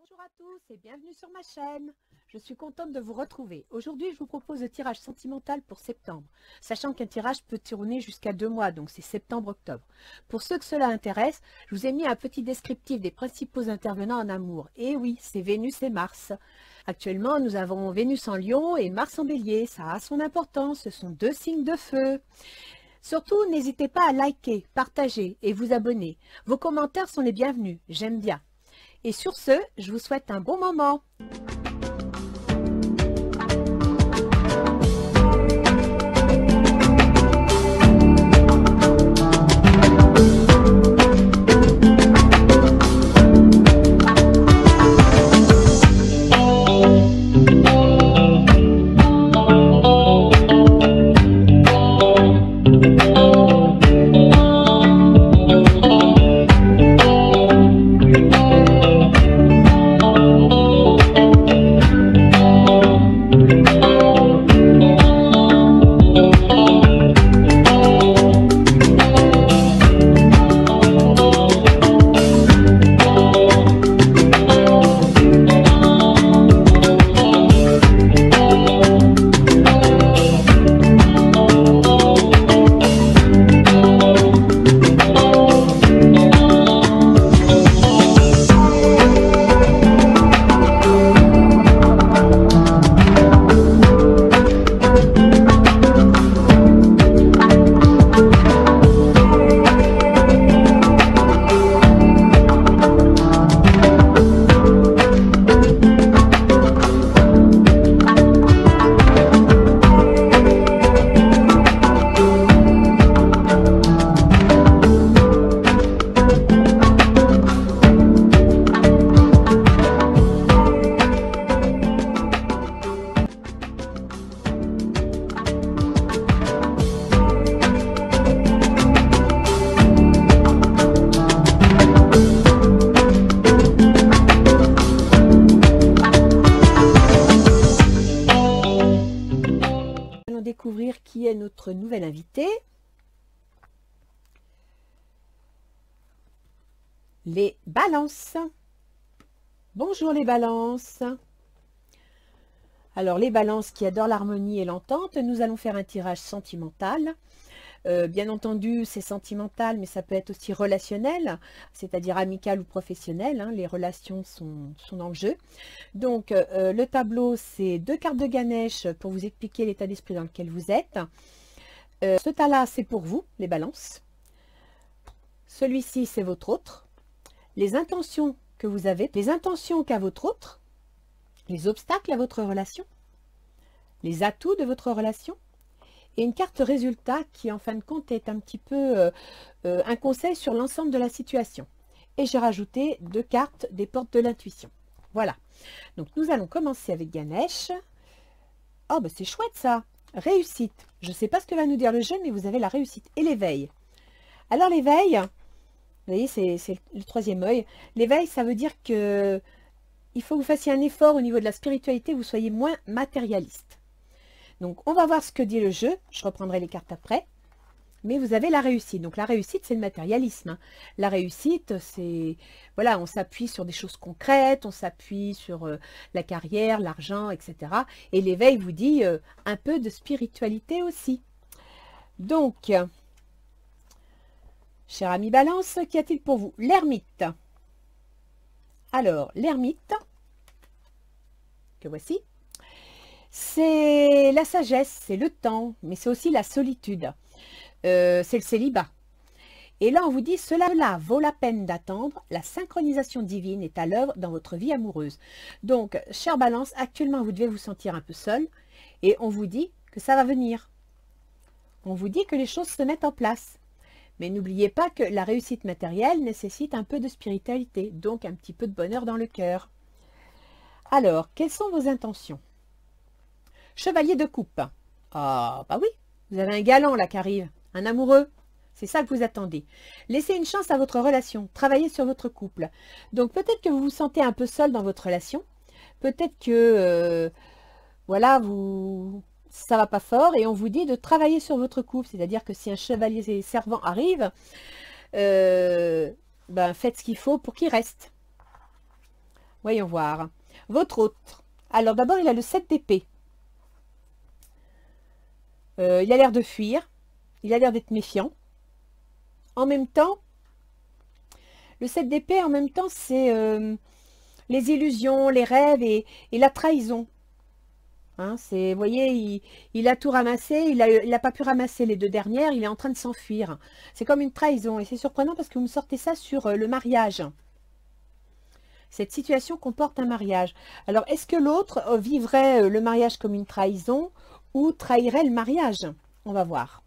Bonjour à tous et bienvenue sur ma chaîne. Je suis contente de vous retrouver. Aujourd'hui, je vous propose le tirage sentimental pour septembre, sachant qu'un tirage peut tourner jusqu'à 2 mois, donc c'est septembre-octobre. Pour ceux que cela intéresse, je vous ai mis un petit descriptif des principaux intervenants en amour. Et oui, c'est Vénus et Mars. Actuellement, nous avons Vénus en Lion et Mars en Bélier. Ça a son importance, ce sont deux signes de feu. Surtout, n'hésitez pas à liker, partager et vous abonner. Vos commentaires sont les bienvenus, j'aime bien. Et sur ce, je vous souhaite un bon moment. Découvrir qui est notre nouvel invité. Les balances. Bonjour les balances. Alors les balances qui adorent l'harmonie et l'entente, nous allons faire un tirage sentimental. Bien entendu, c'est sentimental, mais ça peut être aussi relationnel, c'est-à-dire amical ou professionnel. Hein, les relations sont dans le jeu. Donc, le tableau, c'est 2 cartes de Ganesh pour vous expliquer l'état d'esprit dans lequel vous êtes. Ce tas-là, c'est pour vous, les balances. Celui-ci, c'est votre autre. Les intentions que vous avez, les intentions qu'a votre autre, les obstacles à votre relation, les atouts de votre relation, et une carte résultat qui en fin de compte est un petit peu un conseil sur l'ensemble de la situation. Et j'ai rajouté 2 cartes des portes de l'intuition. Voilà. Donc nous allons commencer avec Ganesh. Oh, bah c'est chouette ça. Réussite. Je ne sais pas ce que va nous dire le jeu, mais vous avez la réussite et l'éveil. Alors l'éveil, vous voyez, c'est le 3e œil. L'éveil, ça veut dire que il faut que vous fassiez un effort au niveau de la spiritualité, vous soyez moins matérialiste. Donc, on va voir ce que dit le jeu. Je reprendrai les cartes après. Mais vous avez la réussite. Donc, la réussite, c'est le matérialisme. Hein. La réussite, c'est... Voilà, on s'appuie sur des choses concrètes, on s'appuie sur la carrière, l'argent, etc. Et l'éveil vous dit un peu de spiritualité aussi. Donc, cher ami Balance, qu'y a-t-il pour vous? L'ermite. Alors, l'ermite, que voici. C'est la sagesse, c'est le temps, mais c'est aussi la solitude. C'est le célibat. Et là, on vous dit, cela vaut la peine d'attendre. La synchronisation divine est à l'œuvre dans votre vie amoureuse. Donc, chère Balance, actuellement, vous devez vous sentir un peu seul. Et on vous dit que ça va venir. On vous dit que les choses se mettent en place. Mais n'oubliez pas que la réussite matérielle nécessite un peu de spiritualité, donc un petit peu de bonheur dans le cœur. Alors, quelles sont vos intentions? Chevalier de coupe. Ah, bah oui, vous avez un galant là qui arrive, un amoureux. C'est ça que vous attendez. Laissez une chance à votre relation, travaillez sur votre couple. Donc peut-être que vous vous sentez un peu seul dans votre relation. Peut-être que, voilà, ça va pas fort et on vous dit de travailler sur votre couple. C'est-à-dire que si un chevalier servant arrive, ben, faites ce qu'il faut pour qu'il reste. Voyons voir. Votre autre. Alors d'abord, il a le 7 d'épée. Il a l'air de fuir. Il a l'air d'être méfiant. En même temps, le 7 d'épée, en même temps, c'est les illusions, les rêves et la trahison. Hein, vous voyez, il a tout ramassé, il a pas pu ramasser les 2 dernières, il est en train de s'enfuir. C'est comme une trahison et c'est surprenant parce que vous me sortez ça sur le mariage. Cette situation comporte un mariage. Alors, est-ce que l'autre vivrait le mariage comme une trahison ou trahirait le mariage? On va voir.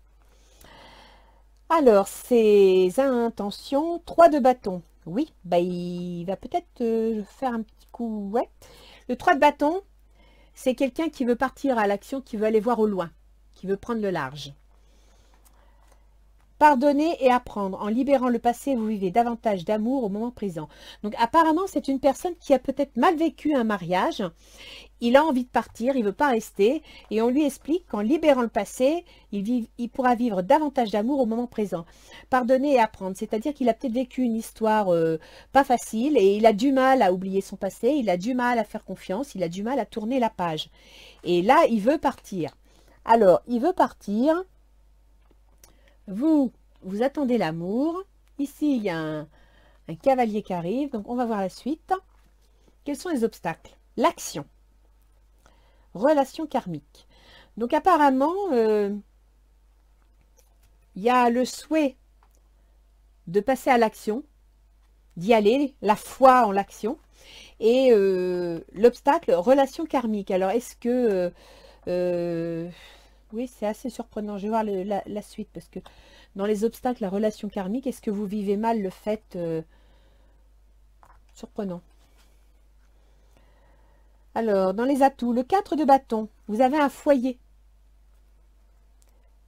Alors, ses intentions, 3 de bâton. Oui, bah, il va peut-être faire un petit coup. Ouais. Le 3 de bâton, c'est quelqu'un qui veut partir à l'action, qui veut aller voir au loin, qui veut prendre le large. Pardonner et apprendre. En libérant le passé, vous vivez davantage d'amour au moment présent. Donc apparemment, c'est une personne qui a peut-être mal vécu un mariage. Il a envie de partir, il ne veut pas rester. Et on lui explique qu'en libérant le passé, il pourra vivre davantage d'amour au moment présent. Pardonner et apprendre. C'est-à-dire qu'il a peut-être vécu une histoire pas facile et il a du mal à oublier son passé. Il a du mal à faire confiance. Il a du mal à tourner la page. Et là, il veut partir. Alors, il veut partir. Vous attendez l'amour. Ici, il y a un cavalier qui arrive. Donc, on va voir la suite. Quels sont les obstacles? L'action. Relation karmique. Donc, apparemment, il y a le souhait de passer à l'action, d'y aller, la foi en l'action. Et l'obstacle, relation karmique. Alors, est-ce que... oui, c'est assez surprenant. Je vais voir la suite parce que dans les obstacles, la relation karmique, est-ce que vous vivez mal le fait surprenant. Alors, dans les atouts, le 4 de bâton, vous avez un foyer.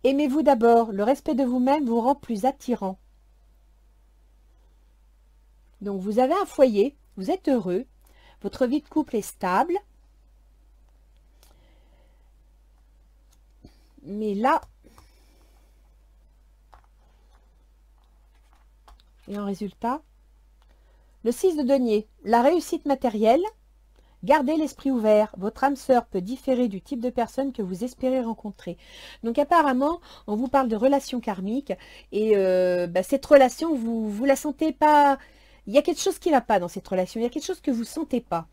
Aimez-vous d'abord. Le respect de vous-même vous rend plus attirant. Donc, vous avez un foyer, vous êtes heureux, votre vie de couple est stable. Mais là, et en résultat, le 6 de denier, la réussite matérielle, gardez l'esprit ouvert. Votre âme sœur peut différer du type de personne que vous espérez rencontrer. Donc apparemment, on vous parle de relation karmique et cette relation, vous la sentez pas. Il y a quelque chose qui ne va pas dans cette relation, il y a quelque chose que vous ne sentez pas.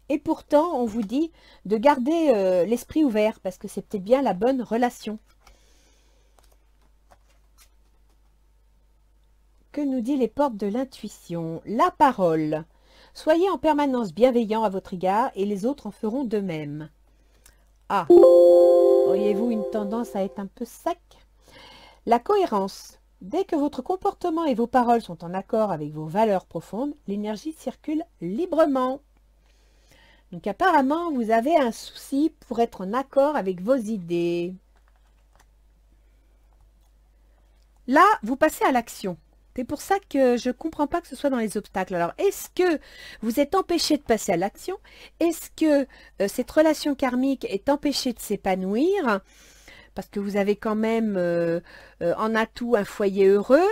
Et pourtant, on vous dit de garder l'esprit ouvert parce que c'est peut-être bien la bonne relation. Que nous dit les portes de l'intuition? La parole. Soyez en permanence bienveillant à votre égard et les autres en feront de même. Ah, auriez-vous une tendance à être un peu sec? La cohérence. Dès que votre comportement et vos paroles sont en accord avec vos valeurs profondes, l'énergie circule librement. Donc apparemment, vous avez un souci pour être en accord avec vos idées. Là, vous passez à l'action. C'est pour ça que je ne comprends pas que ce soit dans les obstacles. Alors, est-ce que vous êtes empêché de passer à l'action? Est-ce que cette relation karmique est empêchée de s'épanouir? Parce que vous avez quand même en atout un foyer heureux.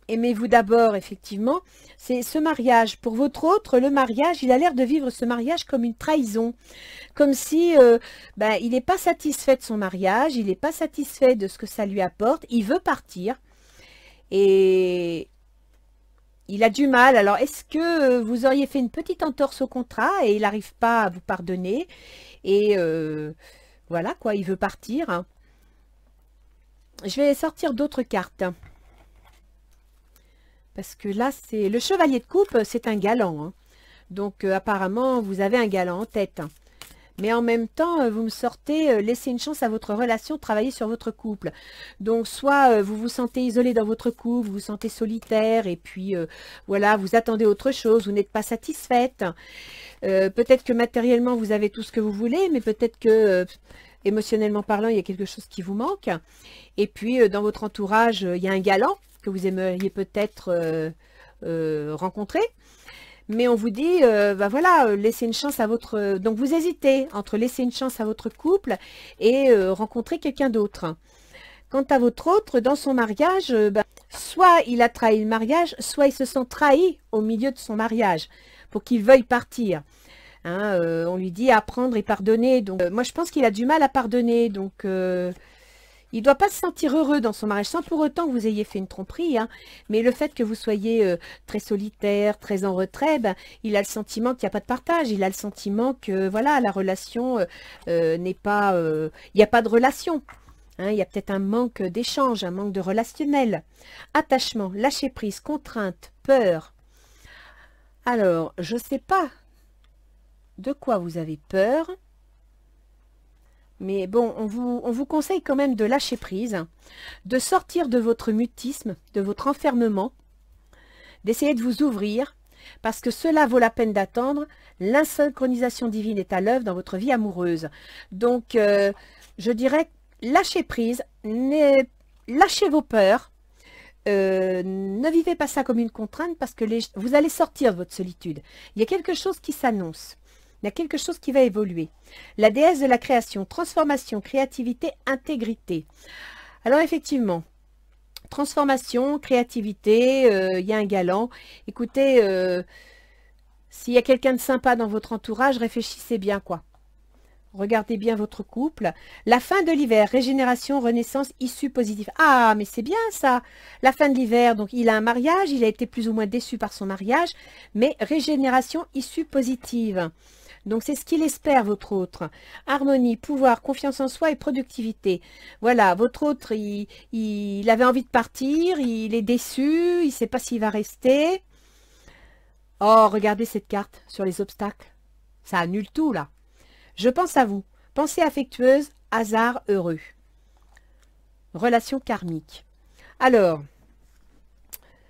Aimez-vous d'abord, effectivement. C'est ce mariage. Pour votre autre, le mariage, il a l'air de vivre ce mariage comme une trahison. Comme si il n'est pas satisfait de son mariage, il n'est pas satisfait de ce que ça lui apporte. Il veut partir. Et il a du mal. Alors, est-ce que vous auriez fait une petite entorse au contrat et il n'arrive pas à vous pardonner? Et voilà, quoi, il veut partir. Je vais sortir d'autres cartes. Parce que là, c'est le chevalier de coupe, c'est un galant. Hein. Donc, apparemment, vous avez un galant en tête. Mais en même temps, vous me sortez, laissez une chance à votre relation, travailler sur votre couple. Donc, soit vous vous sentez isolé dans votre couple, vous vous sentez solitaire, et puis, voilà, vous attendez autre chose, vous n'êtes pas satisfaite. Peut-être que matériellement, vous avez tout ce que vous voulez, mais peut-être que... émotionnellement parlant, il y a quelque chose qui vous manque. Et puis, dans votre entourage, il y a un galant que vous aimeriez peut-être rencontrer. Mais on vous dit, voilà, laissez une chance à votre... Donc, vous hésitez entre laisser une chance à votre couple et rencontrer quelqu'un d'autre. Quant à votre autre, dans son mariage, soit il a trahi le mariage, soit il se sent trahi au milieu de son mariage pour qu'il veuille partir. Hein, on lui dit apprendre et pardonner. Donc, moi, je pense qu'il a du mal à pardonner. Donc, il ne doit pas se sentir heureux dans son mariage, sans pour autant que vous ayez fait une tromperie. Hein, mais le fait que vous soyez très solitaire, très en retrait, il a le sentiment qu'il n'y a pas de partage. Il a le sentiment que voilà, la relation n'est pas... il n'y a pas de relation. Hein, il y a peut-être un manque d'échange, un manque de relationnel. Attachement, lâcher prise, contrainte, peur. Alors, je ne sais pas de quoi vous avez peur. Mais bon, on vous conseille quand même de lâcher prise, de sortir de votre mutisme, de votre enfermement, d'essayer de vous ouvrir, parce que cela vaut la peine d'attendre. L'insynchronisation divine est à l'œuvre dans votre vie amoureuse. Donc, je dirais, lâchez prise, lâchez vos peurs, ne vivez pas ça comme une contrainte, parce que vous allez sortir de votre solitude. Il y a quelque chose qui s'annonce. Il y a quelque chose qui va évoluer. La déesse de la création, transformation, créativité, intégrité. Alors effectivement, transformation, créativité, il y a un galant. Écoutez, s'il y a quelqu'un de sympa dans votre entourage, réfléchissez bien quoi. Regardez bien votre couple. La fin de l'hiver, régénération, renaissance, issue positive. Ah, mais c'est bien ça. La fin de l'hiver, donc il a un mariage, il a été plus ou moins déçu par son mariage, mais régénération, issue positive. Donc, c'est ce qu'il espère, votre autre. Harmonie, pouvoir, confiance en soi et productivité. Voilà, votre autre, il avait envie de partir, il est déçu, il ne sait pas s'il va rester. Oh, regardez cette carte sur les obstacles. Ça annule tout, là. Je pense à vous. Pensée affectueuse, hasard heureux. Relation karmique. Alors,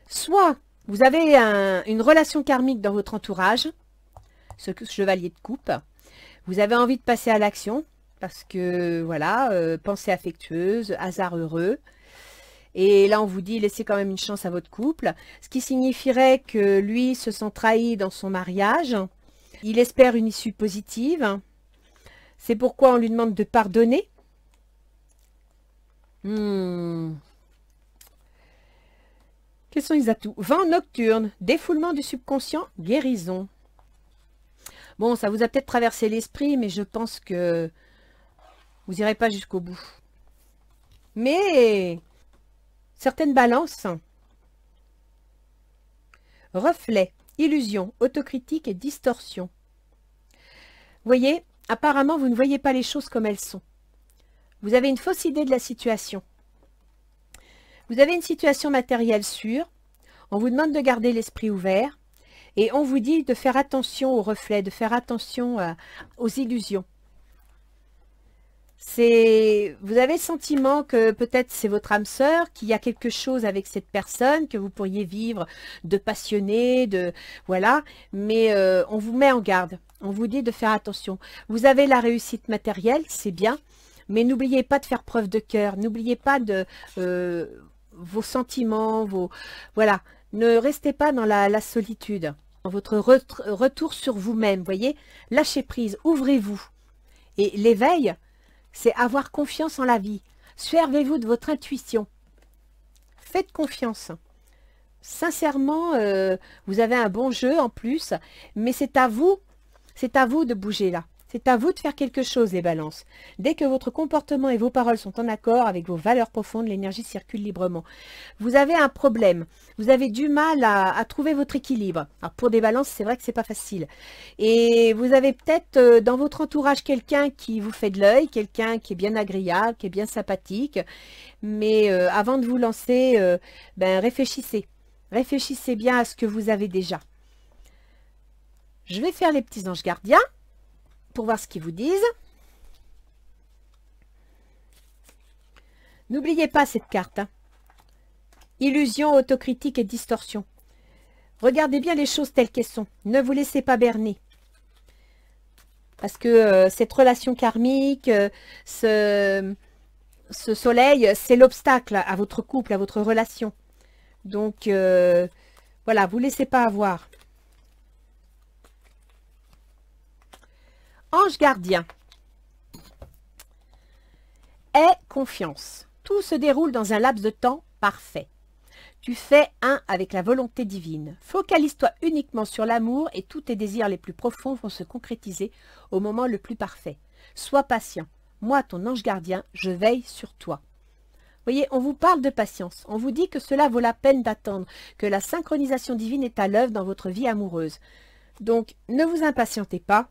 soit vous avez une relation karmique dans votre entourage, ce chevalier de coupe, vous avez envie de passer à l'action, parce que, voilà, pensée affectueuse, hasard heureux. Et là, on vous dit, laissez quand même une chance à votre couple, ce qui signifierait que lui se sent trahi dans son mariage. Il espère une issue positive. C'est pourquoi on lui demande de pardonner. Quels sont les atouts? Vent nocturne, défoulement du subconscient, guérison. Bon, ça vous a peut-être traversé l'esprit, mais je pense que vous n'irez pas jusqu'au bout. Mais certaines balances, reflet, illusion, autocritique et distorsion. Vous voyez, apparemment, vous ne voyez pas les choses comme elles sont. Vous avez une fausse idée de la situation. Vous avez une situation matérielle sûre. On vous demande de garder l'esprit ouvert. Et on vous dit de faire attention aux reflets, de faire attention aux illusions. Vous avez le sentiment que peut-être c'est votre âme sœur, qu'il y a quelque chose avec cette personne, que vous pourriez vivre de passionné, voilà. Mais on vous met en garde. On vous dit de faire attention. Vous avez la réussite matérielle, c'est bien. Mais n'oubliez pas de faire preuve de cœur. N'oubliez pas de vos sentiments, voilà. Ne restez pas dans la solitude, dans votre retour sur vous-même, voyez. Lâchez prise, ouvrez-vous. Et l'éveil, c'est avoir confiance en la vie. Servez-vous de votre intuition. Faites confiance. Sincèrement, vous avez un bon jeu en plus, mais c'est à vous de bouger là. C'est à vous de faire quelque chose, les balances. Dès que votre comportement et vos paroles sont en accord avec vos valeurs profondes, l'énergie circule librement. Vous avez un problème. Vous avez du mal à trouver votre équilibre. Alors pour des balances, c'est vrai que c'est pas facile. Et vous avez peut-être dans votre entourage quelqu'un qui vous fait de l'œil, quelqu'un qui est bien agréable, qui est bien sympathique. Mais avant de vous lancer, réfléchissez. Réfléchissez bien à ce que vous avez déjà. Je vais faire les petits anges gardiens pour voir ce qu'ils vous disent. N'oubliez pas cette carte. Hein. Illusion, autocritique et distorsion. Regardez bien les choses telles qu'elles sont. Ne vous laissez pas berner. Parce que cette relation karmique, ce soleil, c'est l'obstacle à votre couple, à votre relation. Donc, voilà, vous ne laissez pas avoir. Ange gardien. Aie confiance. Tout se déroule dans un laps de temps parfait. Tu fais un avec la volonté divine. Focalise-toi uniquement sur l'amour et tous tes désirs les plus profonds vont se concrétiser au moment le plus parfait. Sois patient. Moi, ton ange gardien, je veille sur toi. Voyez, on vous parle de patience. On vous dit que cela vaut la peine d'attendre, que la synchronisation divine est à l'œuvre dans votre vie amoureuse. Donc, ne vous impatientez pas.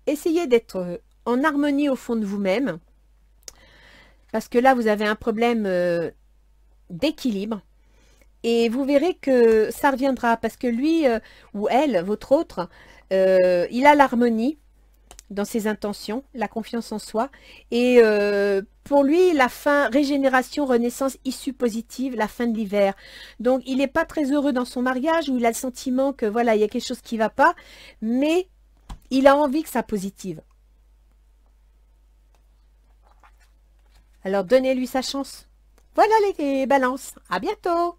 Essayez d'être en harmonie au fond de vous-même. Parce que là, vous avez un problème d'équilibre. Et vous verrez que ça reviendra parce que lui ou elle, votre autre, il a l'harmonie dans ses intentions, la confiance en soi. Et pour lui, la fin, régénération, renaissance, issue positive, la fin de l'hiver. Donc, il n'est pas très heureux dans son mariage où il a le sentiment que voilà, il y a quelque chose qui ne va pas, mais il a envie que ça positive. Alors, donnez-lui sa chance. Voilà les balances. À bientôt.